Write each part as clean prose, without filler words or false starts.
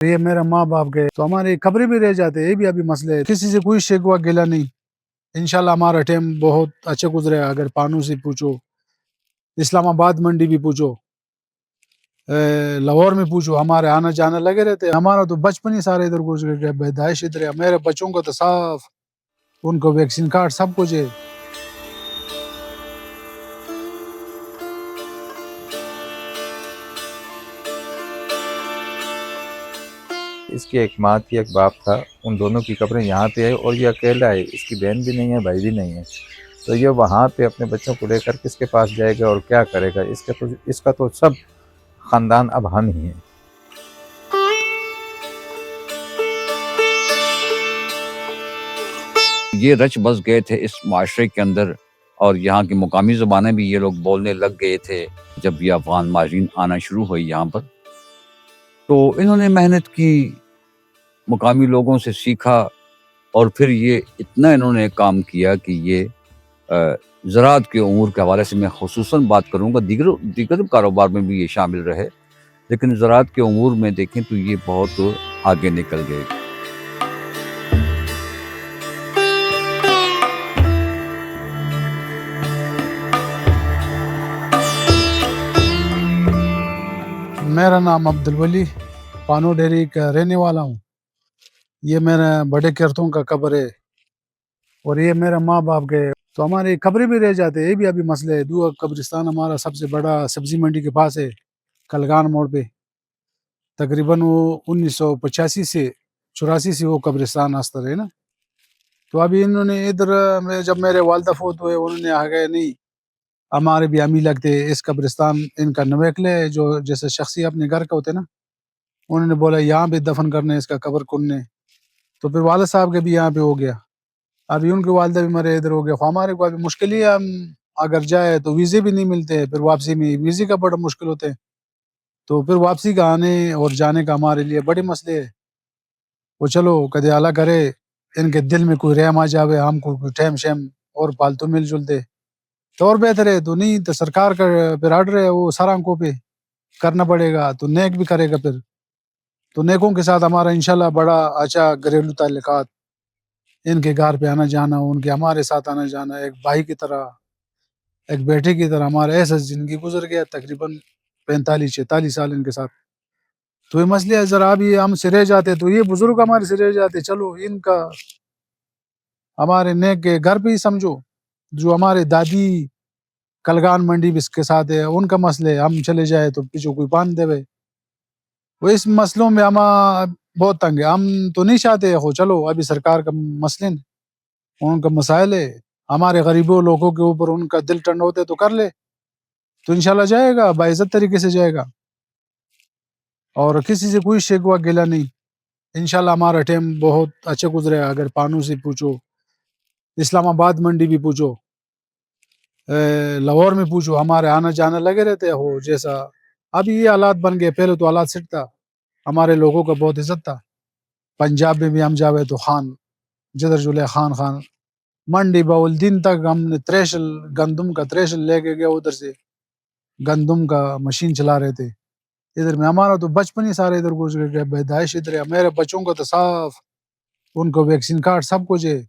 یہ میرا ماں باپ گئے تو ہماری خبریں بھی رہ جاتے، یہ بھی ابھی مسئلہ ہے۔ کسی سے کوئی شکوہ گلا نہیں، انشاءاللہ ہمارا ٹائم بہت اچھا گزرے گا۔ اگر پانو سے پوچھو، اسلام آباد منڈی بھی پوچھو، لاہور میں پوچھو، ہمارے آنا جانا لگے رہتے۔ ہمارا تو بچپن ہی سارے ادھر گزر گیا، پیدائش ادھر ہے۔ میرے بچوں کو تو صاف ان کو ویکسین کارڈ سب کچھ ہے۔ اس کی ایک ماں تھی، ایک باپ تھا، ان دونوں کی قبریں یہاں پہ ہے اور یہ اکیلا ہے، اس کی بہن بھی نہیں ہے، بھائی بھی نہیں ہے۔ تو یہ وہاں پہ اپنے بچوں کو لے کر کس کے پاس جائے گا اور کیا کرے گا؟ اس کا تو سب خاندان اب ہم ہی ہیں۔ یہ رچ بس گئے تھے اس معاشرے کے اندر، اور یہاں کی مقامی زبانیں بھی یہ لوگ بولنے لگ گئے تھے جب یہ افغان مہاجرین آنا شروع ہوئی یہاں پر۔ تو انہوں نے محنت کی، مقامی لوگوں سے سیکھا، اور پھر یہ اتنا انہوں نے کام کیا کہ یہ زراعت کے امور کے حوالے سے میں خصوصاً بات کروں گا، دیگر کاروبار میں بھی یہ شامل رہے، لیکن زراعت کے امور میں دیکھیں تو یہ بہت آگے نکل گئے۔ میرا نام عبدالولی، پانو ڈیری کا رہنے والا ہوں۔ یہ میرے بڑے کرتوں کا قبر ہے، اور یہ میرا ماں باپ گئے تو ہماری خبریں بھی رہ جاتے، یہ بھی ابھی مسئلہ ہے۔ دو قبرستان ہمارا سب سے بڑا سبزی منڈی کے پاس ہے، کلگان موڑ پہ۔ تقریباً وہ 1985 سے 84 سے وہ قبرستان استر ہے نا۔ تو ابھی انہوں نے ادھر جب میرے والدہ فوت ہوئے، انہوں نے آگے نہیں، ہمارے بھی امی لگتے اس قبرستان ان کا نویکلے ہے، جو جیسے شخصی اپنے گھر کا ہوتے نا، انہوں نے بولا یہاں پہ دفن کرنے، اس کا قبر کننے۔ تو پھر والد صاحب کے بھی یہاں پہ ہو گیا، ابھی ان کے والدہ بھی مرے، ادھر ہو گیا۔ ہمارے کو ابھی مشکل ہی ہے، ہم اگر جائے تو ویزے بھی نہیں ملتے، پھر واپسی میں ویزے کا بڑا مشکل ہوتے ہیں۔ تو پھر واپسی کا آنے اور جانے کا ہمارے لیے بڑے مسئلے ہے۔ وہ چلو کدے اللہ کرے ان کے دل میں کوئی رحم آ جاوے، ہم کو کوئی ٹیم شیم اور پالتو مل جلتے تو اور بہتر ہے۔ تو نہیں تو سرکار کا پھر آرڈر ہے، وہ سر آنکھوں پہ کرنا پڑے گا، تو نیک بھی کرے گا پھر۔ تو نیکوں کے ساتھ ہمارا انشاءاللہ بڑا اچھا گھریلو تعلقات، ان کے گھر پہ آنا جانا، ان کے ہمارے ساتھ آنا جانا، ایک بھائی کی طرح، ایک بیٹے کی طرح ہمارا ایسا زندگی گزر گیا، تقریباً 45-46 سال ان کے ساتھ۔ تو یہ مسئلہ ہے، ذرا بھی ہم سے رہ جاتے تو یہ بزرگ ہمارے سے رہ جاتے، چلو ان کا ہمارے نیک کے گھر پہ ہی سمجھو، جو ہمارے دادی کلگان منڈی بھی اس کے ساتھ ہے، ان کا مسئلہ ہے، ہم چلے جائے تو پیچھو کوئی پان دے وے۔ وہ اس مسئلوں میں ہم بہت تنگ ہے، ہم تو نہیں چاہتے ہو چلو ابھی سرکار کا مسئلہ، ان کا مسائل ہے، ہمارے غریبوں لوگوں کے اوپر ان کا دل ٹھنڈا ہوتے تو کر لے، تو انشاءاللہ جائے گا، باعزت طریقے سے جائے گا، اور کسی سے کوئی شکوہ گلا نہیں۔ انشاءاللہ ہمارا ٹائم بہت اچھا گزرے گا۔ اگر پانو سے پوچھو، اسلام آباد منڈی بھی پوچھو، لاہور میں پوچھو، ہمارے آنا جانا لگے رہتے ہو۔ جیسا ابھی یہ حالات بن گئے، پہلے تو حالات سٹ تھا، ہمارے لوگوں کا بہت عزت تھا۔ پنجاب میں بھی ہم جاوے تو خان جدر جلے خان منڈی باول دن تک ہم نے تریشل گندم کا تریشل لے کے گیا، ادھر سے گندم کا مشین چلا رہے تھے ادھر میں۔ ہمارا تو بچپن ہی سارے ادھر گزر گیا، پیدائش ادھر ہے۔ میرے بچوں کو تو صاف ان کو ویکسین کارڈ سب کچھ ہے،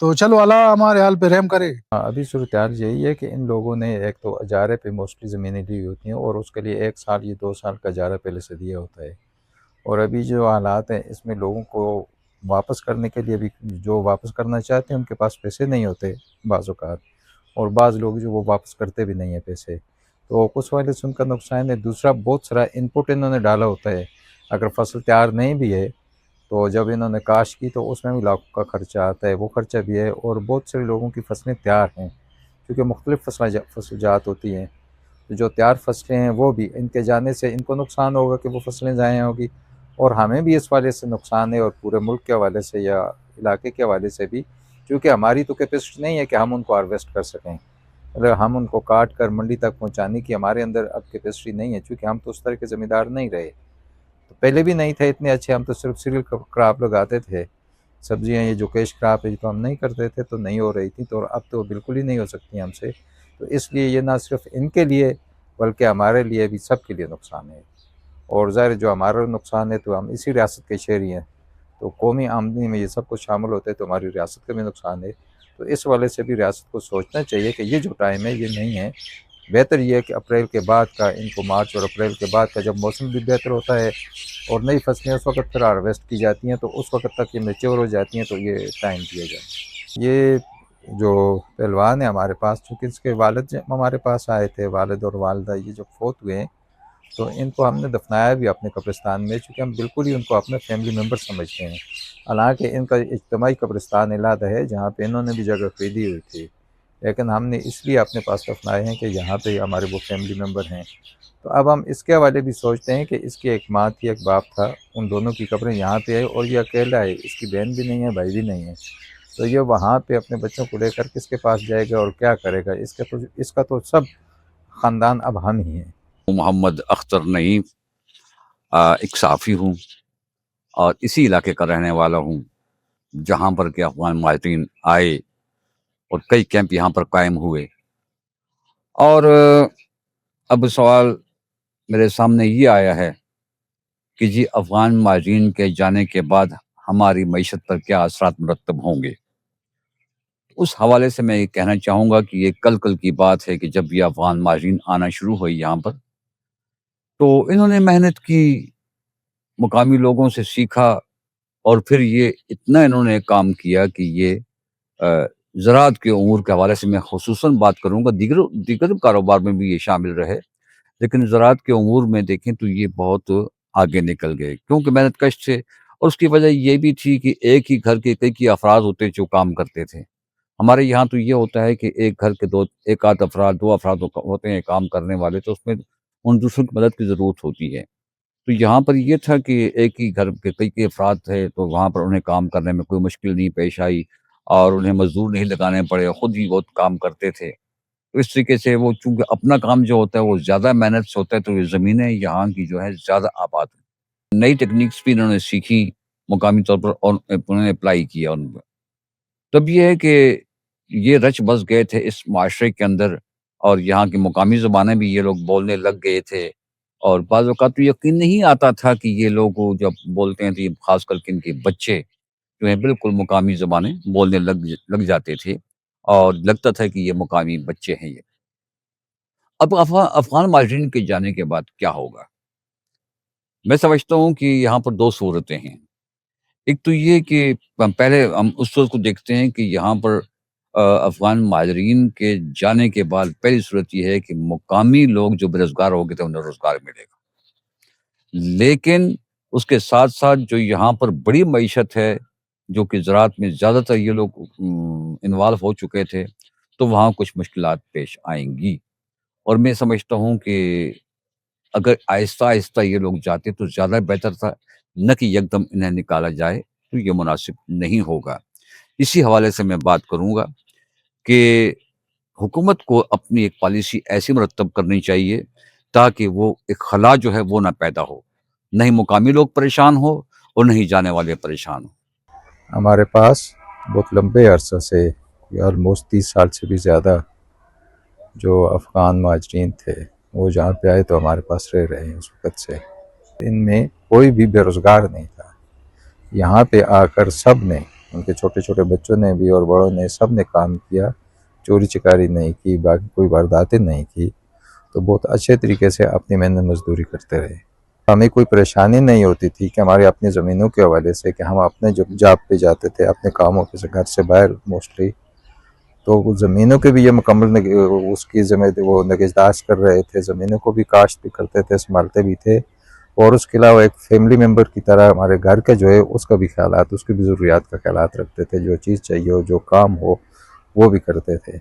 تو چلو اللہ ہمارے حال پہ رحم کرے۔ ابھی صورتحال یہی ہے کہ ان لوگوں نے ایک تو اجارے پہ موسٹلی زمینیں لی ہوتی ہیں، اور اس کے لیے 1 سال یا 2 سال کا اجارہ پہلے سے دیا ہوتا ہے، اور ابھی جو حالات ہیں اس میں لوگوں کو واپس کرنے کے لیے بھی، جو واپس کرنا چاہتے ہیں ان کے پاس پیسے نہیں ہوتے بعض اوقات، اور بعض لوگ جو وہ واپس کرتے بھی نہیں ہیں پیسے، تو کچھ والے سے ان کا نقصان ہے۔ دوسرا بہت سارا ان پٹ انہوں نے ڈالا ہوتا ہے، اگر فصل تیار نہیں بھی ہے تو جب انہوں نے کاشت کی تو اس میں بھی لاکھوں کا خرچہ آتا ہے، وہ خرچہ بھی ہے، اور بہت سارے لوگوں کی فصلیں تیار ہیں کیونکہ مختلف فصل جات ہوتی ہیں، تو جو تیار فصلیں ہیں وہ بھی ان کے جانے سے ان کو نقصان ہوگا کہ وہ فصلیں ضائع ہوگی، اور ہمیں بھی اس والے سے نقصان ہے، اور پورے ملک کے حوالے سے یا علاقے کے حوالے سے بھی، کیونکہ ہماری تو کیپیسٹی نہیں ہے کہ ہم ان کو ہارویسٹ کر سکیں، اگر ہم ان کو کاٹ کر منڈی تک پہنچانے کی ہمارے اندر اب کیپیسٹی نہیں ہے، چونکہ ہم تو اس طرح کے ذمہ دار نہیں رہے، تو پہلے بھی نہیں تھے اتنے اچھے، ہم تو صرف سیریل کراپ لگاتے تھے، سبزیاں یہ جو کیش کراپ ہے تو ہم نہیں کرتے تھے، تو نہیں ہو رہی تھی، تو اب تو بالکل ہی نہیں ہو سکتی ہم سے، تو اس لیے یہ نہ صرف ان کے لیے بلکہ ہمارے لیے بھی سب کے لیے نقصان ہے۔ اور ظاہر جو ہمارا نقصان ہے تو ہم اسی ریاست کے شہری ہیں، تو قومی آمدنی میں یہ سب کچھ شامل ہوتا ہے تو ہماری ریاست کا بھی نقصان ہے۔ تو اس والے سے بھی ریاست کو سوچنا چاہیے کہ یہ جو ٹائم ہے یہ نہیں ہے، بہتر یہ ہے کہ اپریل کے بعد کا ان کو، مارچ اور اپریل کے بعد کا جب موسم بھی بہتر ہوتا ہے اور نئی فصلیں اس وقت پھر ہارویسٹ کی جاتی ہیں تو اس وقت تک یہ میچور ہو جاتی ہیں، تو یہ ٹائم دیا جائے۔ یہ جو پہلوان ہے ہمارے پاس، چونکہ اس کے والد جب ہمارے پاس آئے تھے، والد اور والدہ یہ جب فوت ہوئے ہیں تو ان کو ہم نے دفنایا بھی اپنے قبرستان میں، چونکہ ہم بالکل ہی ان کو اپنے فیملی ممبر سمجھتے ہیں۔ حالانکہ ان کا اجتماعی قبرستان علیحدہ ہے جہاں پہ انہوں نے بھی جگہ خریدی ہوئی تھی، لیکن ہم نے اس لیے اپنے پاس دفنائے ہیں کہ یہاں پہ ہمارے وہ فیملی ممبر ہیں۔ تو اب ہم اس کے حوالے بھی سوچتے ہیں کہ اس کی ایک ماں تھی، ایک باپ تھا، ان دونوں کی قبریں یہاں پہ ہے اور یہ اکیلا ہے، اس کی بہن بھی نہیں ہے، بھائی بھی نہیں ہے، تو یہ وہاں پہ اپنے بچوں کو لے کر کس کے پاس جائے گا اور کیا کرے گا؟ اس کا تو سب خاندان اب ہم ہی ہیں۔ محمد اختر نعیم، ایک صحافی ہوں اور اسی علاقے کا رہنے والا ہوں جہاں پر کہ افغان مہاجرین آئے اور کئی کیمپ یہاں پر قائم ہوئے۔ اور اب سوال میرے سامنے یہ آیا ہے کہ جی افغان مہاجرین کے جانے کے بعد ہماری معیشت پر کیا اثرات مرتب ہوں گے۔ اس حوالے سے میں یہ کہنا چاہوں گا کہ یہ کل کی بات ہے کہ جب یہ افغان مہاجرین آنا شروع ہوئی یہاں پر تو انہوں نے محنت کی، مقامی لوگوں سے سیکھا، اور پھر یہ اتنا انہوں نے کام کیا کہ یہ زراعت کے امور کے حوالے سے میں خصوصاً بات کروں گا، دیگر کاروبار میں بھی یہ شامل رہے، لیکن زراعت کے امور میں دیکھیں تو یہ بہت آگے نکل گئے کیونکہ محنت کش تھے، اور اس کی وجہ یہ بھی تھی کہ ایک ہی گھر کے کئی افراد ہوتے جو کام کرتے تھے۔ ہمارے یہاں تو یہ ہوتا ہے کہ ایک گھر کے ایک آدھ افراد، دو افراد ہوتے ہیں کام کرنے والے، تو اس میں ان دوسروں کی مدد کی ضرورت ہوتی ہے۔ تو یہاں پر یہ تھا کہ ایک ہی گھر کے کئی افراد تھے تو وہاں پر انہیں کام کرنے میں کوئی مشکل نہیں پیش آئی اور انہیں مزدور نہیں لگانے پڑے، خود ہی بہت کام کرتے تھے۔ تو اس طریقے سے وہ چونکہ اپنا کام جو ہوتا ہے وہ زیادہ محنت سے ہوتا ہے تو یہ زمینیں یہاں کی جو ہے زیادہ آباد ہیں۔ نئی ٹیکنیکس بھی انہوں نے سیکھی مقامی طور پر اور انہوں نے اپلائی کیا ان پر۔ تب یہ ہے کہ یہ رچ بس گئے تھے اس معاشرے کے اندر، اور یہاں کی مقامی زبانیں بھی یہ لوگ بولنے لگ گئے تھے، اور بعض اوقات تو یقین نہیں آتا تھا کہ یہ لوگ جب بولتے ہیں تو یہ خاص کر کے ان کے بچے جو ہیں بالکل مقامی زبانیں بولنے لگ جاتے تھے، اور لگتا تھا کہ یہ مقامی بچے ہیں۔ یہ اب افغان مہاجرین کے جانے کے بعد کیا ہوگا؟ میں سمجھتا ہوں کہ یہاں پر دو صورتیں ہیں۔ ایک تو یہ کہ پہلے ہم اس صورت کو دیکھتے ہیں کہ یہاں پر افغان مہاجرین کے جانے کے بعد پہلی صورت یہ ہے کہ مقامی لوگ جو بے روزگار ہو گئے تھے انہیں روزگار ملے گا، لیکن اس کے ساتھ ساتھ جو یہاں پر بڑی معیشت ہے جو کہ زراعت میں زیادہ تر یہ لوگ انوالو ہو چکے تھے، تو وہاں کچھ مشکلات پیش آئیں گی، اور میں سمجھتا ہوں کہ اگر آہستہ آہستہ یہ لوگ جاتے تو زیادہ بہتر تھا، نہ کہ یکدم انہیں نکالا جائے تو یہ مناسب نہیں ہوگا۔ اسی حوالے سے میں بات کروں گا کہ حکومت کو اپنی ایک پالیسی ایسی مرتب کرنی چاہیے تاکہ وہ ایک خلا جو ہے وہ نہ پیدا ہو، نہ ہی مقامی لوگ پریشان ہو اور نہ ہی جانے والے پریشان ہو۔ ہمارے پاس بہت لمبے عرصہ سے آلموسٹ 30 سال سے بھی زیادہ جو افغان مہاجرین تھے وہ جہاں پہ آئے تو ہمارے پاس رہ رہے ہیں اس وقت سے۔ ان میں کوئی بھی بے روزگار نہیں تھا۔ یہاں پہ آ کر سب نے، ان کے چھوٹے چھوٹے بچوں نے بھی اور بڑوں نے، سب نے کام کیا، چوری چکاری نہیں کی، باقی کوئی وارداتیں نہیں کی، تو بہت اچھے طریقے سے اپنی محنت مزدوری کرتے رہے۔ ہمیں کوئی پریشانی نہیں ہوتی تھی کہ ہماری اپنی زمینوں کے حوالے سے کہ ہم اپنے جاب پہ جاتے تھے، اپنے کاموں پہ گھر سے باہر موسٹلی، تو زمینوں کے بھی یہ مکمل اس کی وہ نگہداشت کر رہے تھے، زمینوں کو بھی کاشت بھی کرتے تھے، سنبھالتے بھی تھے، اور اس کے علاوہ ایک فیملی ممبر کی طرح ہمارے گھر کا جو ہے اس کا بھی خیالات، اس کی بھی ضروریات کا خیالات رکھتے تھے، جو چیز چاہیے ہو، جو کام ہو وہ بھی کرتے تھے۔